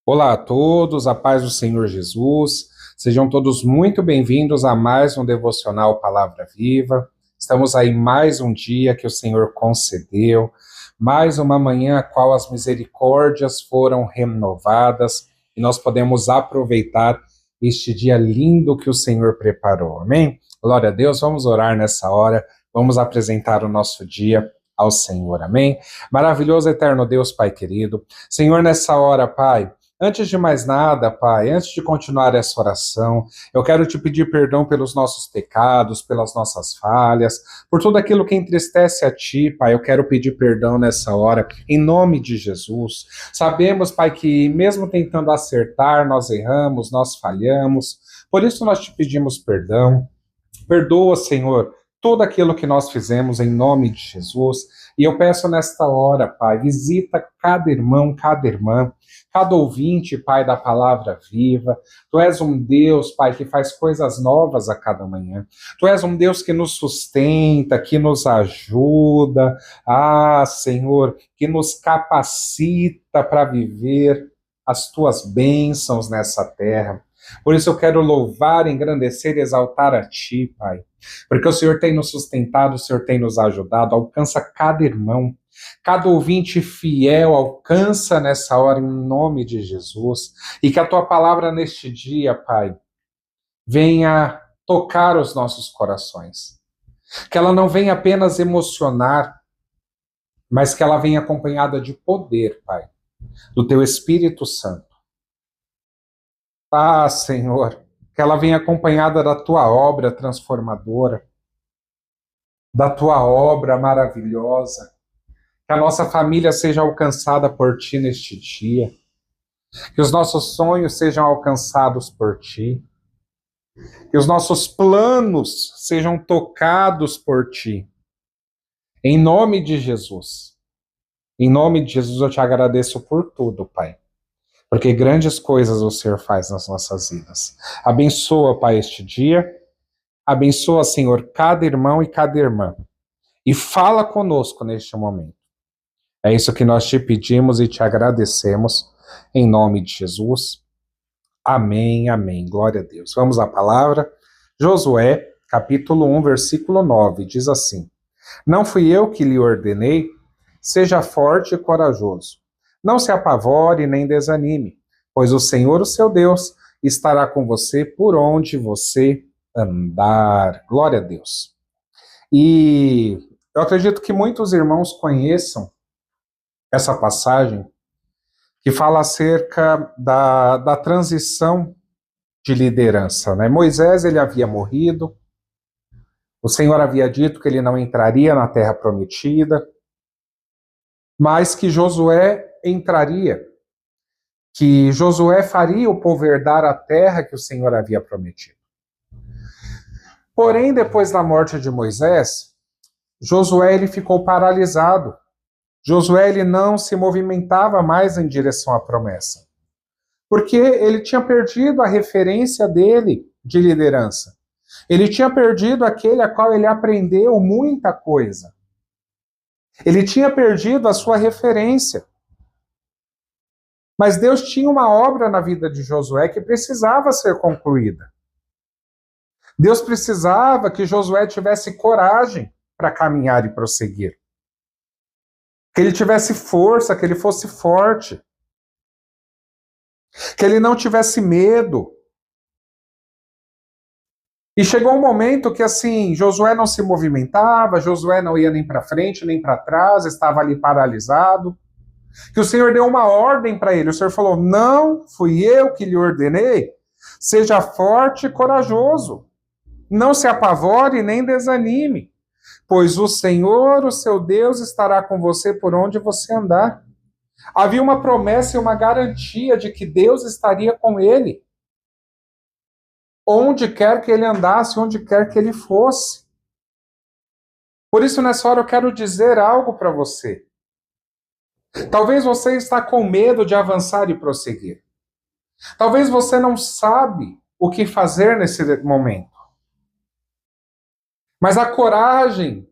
Olá a todos, a paz do Senhor Jesus. Sejam todos muito bem-vindos a mais um devocional Palavra Viva. Estamos aí mais um dia que o Senhor concedeu, mais uma manhã a qual as misericórdias foram renovadas e nós podemos aproveitar este dia lindo que o Senhor preparou. Amém? Glória a Deus. Vamos orar nessa hora. Vamos apresentar o nosso dia ao Senhor. Amém? Maravilhoso eterno Deus, Pai querido. Senhor, nessa hora, Pai, antes de mais nada, Pai, antes de continuar essa oração, eu quero te pedir perdão pelos nossos pecados, pelas nossas falhas, por tudo aquilo que entristece a Ti, Pai. Eu quero pedir perdão nessa hora, em nome de Jesus. Sabemos, Pai, que mesmo tentando acertar, nós erramos, nós falhamos. Por isso nós te pedimos perdão. Perdoa, Senhor, tudo aquilo que nós fizemos em nome de Jesus. E eu peço nesta hora, Pai, visita cada irmão, cada irmã, cada ouvinte, Pai, da palavra viva. Tu és um Deus, Pai, que faz coisas novas a cada manhã. Tu és um Deus que nos sustenta, que nos ajuda. Ah, Senhor, que nos capacita para viver as tuas bênçãos nessa terra. Por isso eu quero louvar, engrandecer e exaltar a Ti, Pai. Porque o Senhor tem nos sustentado, o Senhor tem nos ajudado. Alcança cada irmão, cada ouvinte fiel, alcança nessa hora em nome de Jesus. E que a Tua palavra neste dia, Pai, venha tocar os nossos corações. Que ela não venha apenas emocionar, mas que ela venha acompanhada de poder, Pai, do Teu Espírito Santo. Ah, Senhor, que ela venha acompanhada da Tua obra transformadora, da Tua obra maravilhosa, que a nossa família seja alcançada por Ti neste dia, que os nossos sonhos sejam alcançados por Ti, que os nossos planos sejam tocados por Ti, em nome de Jesus. Em nome de Jesus eu Te agradeço por tudo, Pai, porque grandes coisas o Senhor faz nas nossas vidas. Abençoa, Pai, este dia, abençoa, Senhor, cada irmão e cada irmã, e fala conosco neste momento. É isso que nós te pedimos e te agradecemos, em nome de Jesus. Amém, amém. Glória a Deus. Vamos à palavra. Josué, capítulo 1, versículo 9, diz assim: Não fui eu que lhe ordenei, seja forte e corajoso. Não se apavore nem desanime, pois o Senhor, o seu Deus, estará com você por onde você andar. Glória a Deus. E eu acredito que muitos irmãos conheçam essa passagem que fala acerca da transição de liderança, né? Moisés, ele havia morrido, o Senhor havia dito que ele não entraria na terra prometida, mas que Josué entraria, que Josué faria o povo herdar a terra que o Senhor havia prometido. Porém, depois da morte de Moisés, Josué ele ficou paralisado. Josué ele não se movimentava mais em direção à promessa, porque ele tinha perdido a referência dele de liderança. Ele tinha perdido aquele a qual ele aprendeu muita coisa. Ele tinha perdido a sua referência. Mas Deus tinha uma obra na vida de Josué que precisava ser concluída. Deus precisava que Josué tivesse coragem para caminhar e prosseguir. Que ele tivesse força, que ele fosse forte. Que ele não tivesse medo. E chegou um momento que, assim, Josué não se movimentava, Josué não ia nem para frente, nem para trás, estava ali paralisado. Que o Senhor deu uma ordem para ele. O Senhor falou: não fui eu que lhe ordenei. Seja forte e corajoso. Não se apavore nem desanime, pois o Senhor, o seu Deus, estará com você por onde você andar. Havia uma promessa e uma garantia de que Deus estaria com ele, onde quer que ele andasse, onde quer que ele fosse. Por isso, nessa hora, eu quero dizer algo para você. Talvez você está com medo de avançar e prosseguir. Talvez você não sabe o que fazer nesse momento. Mas a coragem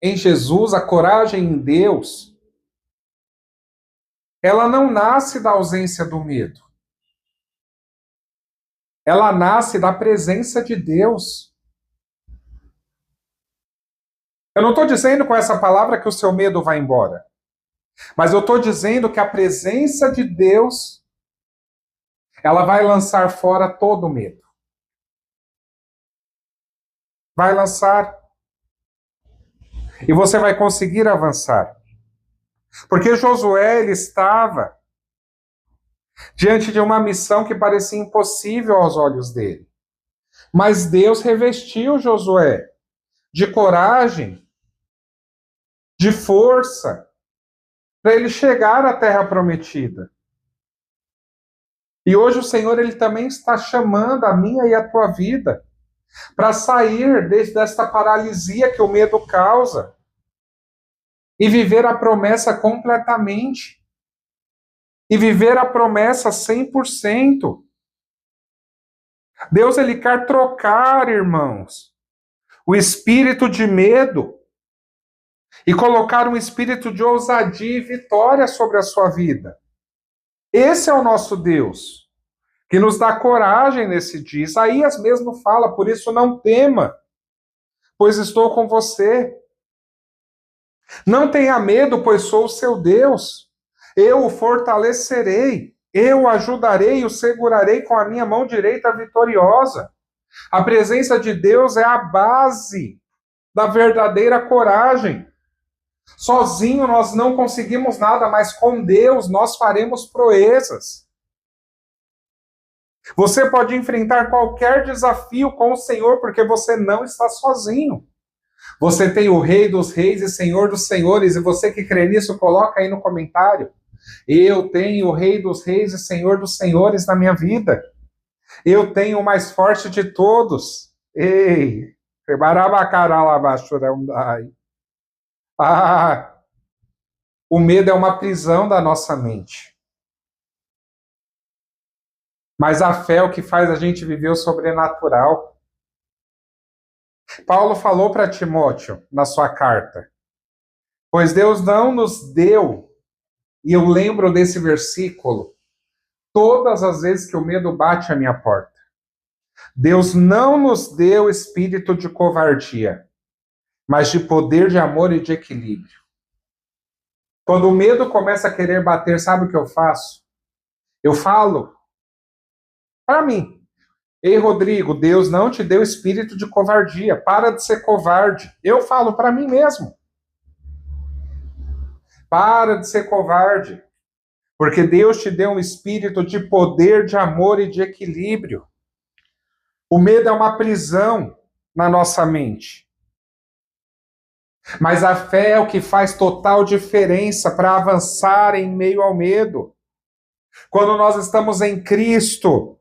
em Jesus, a coragem em Deus, ela não nasce da ausência do medo. Ela nasce da presença de Deus. Eu não estou dizendo com essa palavra que o seu medo vai embora. Mas eu estou dizendo que a presença de Deus, ela vai lançar fora todo o medo. Vai lançar. E você vai conseguir avançar. Porque Josué, ele estava diante de uma missão que parecia impossível aos olhos dele. Mas Deus revestiu Josué de coragem, de força, para ele chegar à terra prometida. E hoje o Senhor, ele também está chamando a minha e a tua vida para sair desta paralisia que o medo causa e viver a promessa completamente. E viver a promessa 100%. Deus, ele quer trocar, irmãos, o espírito de medo e colocar um espírito de ousadia e vitória sobre a sua vida. Esse é o nosso Deus, que nos dá coragem nesse dia. Isaías mesmo fala, por isso não tema, pois estou com você. Não tenha medo, pois sou o seu Deus. Eu o fortalecerei, eu o ajudarei e o segurarei com a minha mão direita vitoriosa. A presença de Deus é a base da verdadeira coragem. Sozinho nós não conseguimos nada, mas com Deus nós faremos proezas. Você pode enfrentar qualquer desafio com o Senhor, porque você não está sozinho. Você tem o Rei dos Reis e Senhor dos Senhores, e você que crê nisso, coloca aí no comentário. Eu tenho o Rei dos Reis e Senhor dos Senhores na minha vida. Eu tenho o mais forte de todos. Ei, o medo é uma prisão da nossa mente. Mas a fé é o que faz a gente viver o sobrenatural. Paulo falou para Timóteo na sua carta, pois Deus não nos deu, e eu lembro desse versículo, todas as vezes que o medo bate à minha porta. Deus não nos deu espírito de covardia, mas de poder, de amor e de equilíbrio. Quando o medo começa a querer bater, sabe o que eu faço? Eu falo para mim. Ei, Rodrigo, Deus não te deu espírito de covardia. Para de ser covarde. Eu falo para mim mesmo. Para de ser covarde. Porque Deus te deu um espírito de poder, de amor e de equilíbrio. O medo é uma prisão na nossa mente. Mas a fé é o que faz total diferença para avançar em meio ao medo. Quando nós estamos em Cristo,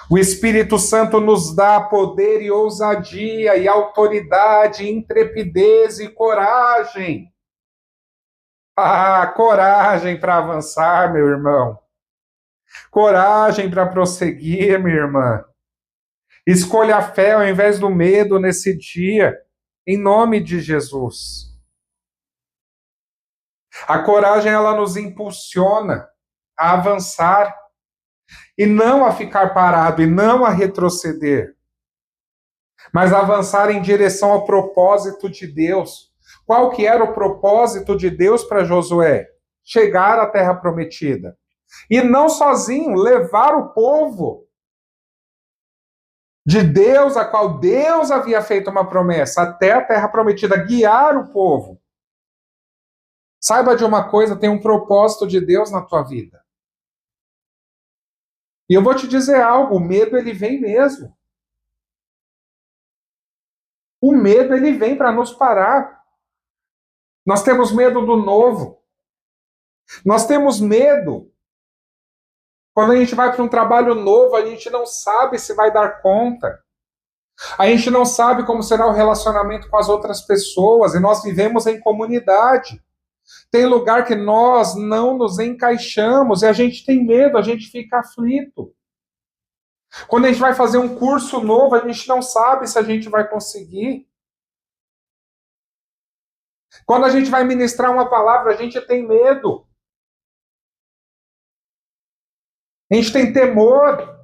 o Espírito Santo nos dá poder e ousadia, e autoridade, intrepidez e coragem. Coragem para avançar, meu irmão. Coragem para prosseguir, minha irmã. Escolha a fé ao invés do medo nesse dia, em nome de Jesus. A coragem, ela nos impulsiona a avançar, e não a ficar parado, e não a retroceder, mas avançar em direção ao propósito de Deus. Qual que era o propósito de Deus para Josué? Chegar à terra prometida. E não sozinho, levar o povo de Deus, a qual Deus havia feito uma promessa, até a terra prometida, guiar o povo. Saiba de uma coisa, tem um propósito de Deus na tua vida. E eu vou te dizer algo, o medo ele vem mesmo. O medo ele vem para nos parar. Nós temos medo do novo. Nós temos medo. Quando a gente vai para um trabalho novo, a gente não sabe se vai dar conta. A gente não sabe como será o relacionamento com as outras pessoas, e nós vivemos em comunidade. Tem lugar que nós não nos encaixamos, e a gente tem medo, a gente fica aflito. Quando a gente vai fazer um curso novo, a gente não sabe se a gente vai conseguir. Quando a gente vai ministrar uma palavra, a gente tem medo. A gente tem temor.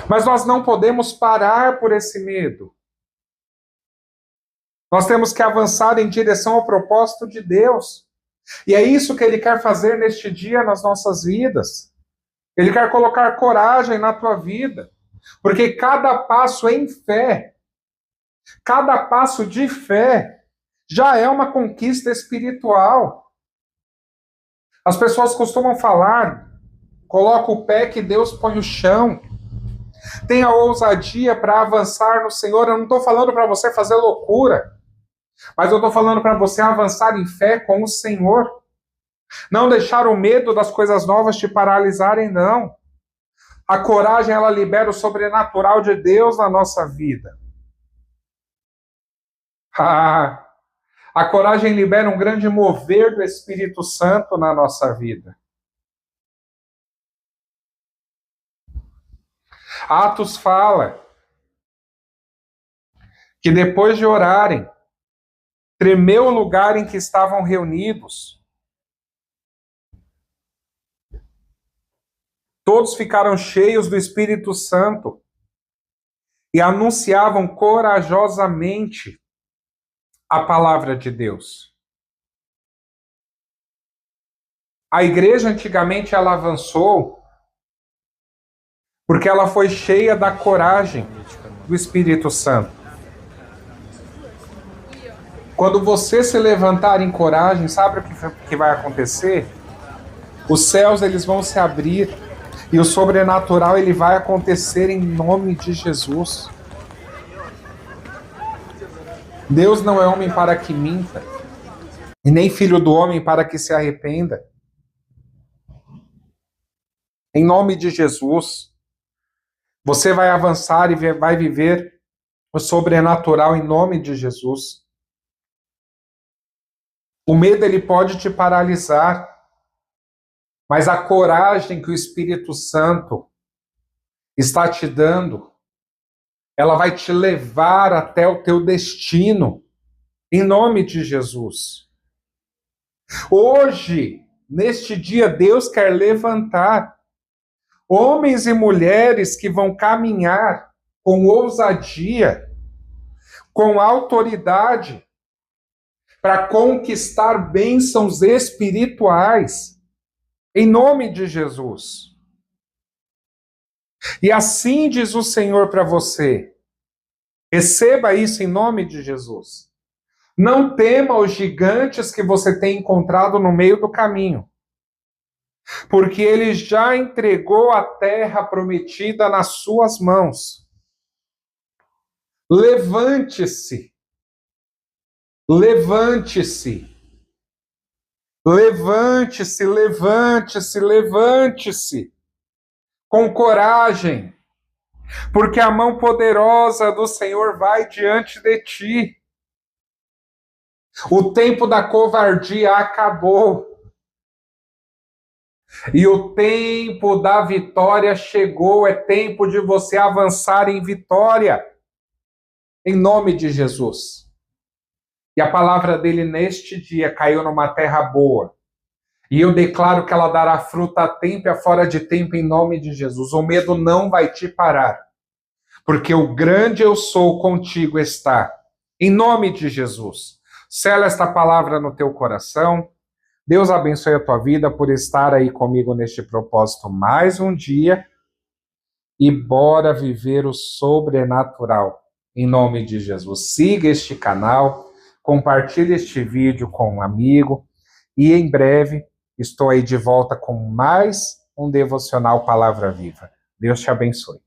Mas nós não podemos parar por esse medo. Nós temos que avançar em direção ao propósito de Deus. E é isso que Ele quer fazer neste dia nas nossas vidas. Ele quer colocar coragem na tua vida. Porque cada passo em fé, cada passo de fé, já é uma conquista espiritual. As pessoas costumam falar, coloca o pé que Deus põe o chão. Tenha ousadia para avançar no Senhor. Eu não estou falando para você fazer loucura, mas eu estou falando para você avançar em fé com o Senhor. Não deixar o medo das coisas novas te paralisarem, não. A coragem, ela libera o sobrenatural de Deus na nossa vida. A coragem libera um grande mover do Espírito Santo na nossa vida. Atos fala que depois de orarem, tremeu o lugar em que estavam reunidos. Todos ficaram cheios do Espírito Santo e anunciavam corajosamente a palavra de Deus. A igreja antigamente ela avançou porque ela foi cheia da coragem do Espírito Santo. Quando você se levantar em coragem, sabe o que vai acontecer? Os céus eles vão se abrir e o sobrenatural ele vai acontecer em nome de Jesus. Deus não é homem para que minta, e nem filho do homem para que se arrependa. Em nome de Jesus, você vai avançar e vai viver o sobrenatural em nome de Jesus. O medo ele pode te paralisar, mas a coragem que o Espírito Santo está te dando, ela vai te levar até o teu destino, em nome de Jesus. Hoje, neste dia, Deus quer levantar homens e mulheres que vão caminhar com ousadia, com autoridade, para conquistar bênçãos espirituais, em nome de Jesus. E assim diz o Senhor para você, receba isso em nome de Jesus. Não tema os gigantes que você tem encontrado no meio do caminho, porque Ele já entregou a terra prometida nas suas mãos. Levante-se, levante-se, levante-se, levante-se, levante-se, com coragem, porque a mão poderosa do Senhor vai diante de ti. O tempo da covardia acabou. E o tempo da vitória chegou. É tempo de você avançar em vitória. Em nome de Jesus. E a palavra dele neste dia caiu numa terra boa. E eu declaro que ela dará fruta a tempo e a fora de tempo em nome de Jesus. O medo não vai te parar. Porque o grande eu sou contigo está. Em nome de Jesus. Sela esta palavra no teu coração. Deus abençoe a tua vida por estar aí comigo neste propósito mais um dia. E bora viver o sobrenatural. Em nome de Jesus. Siga este canal. Compartilhe este vídeo com um amigo. E em breve estou aí de volta com mais um devocional Palavra Viva. Deus te abençoe.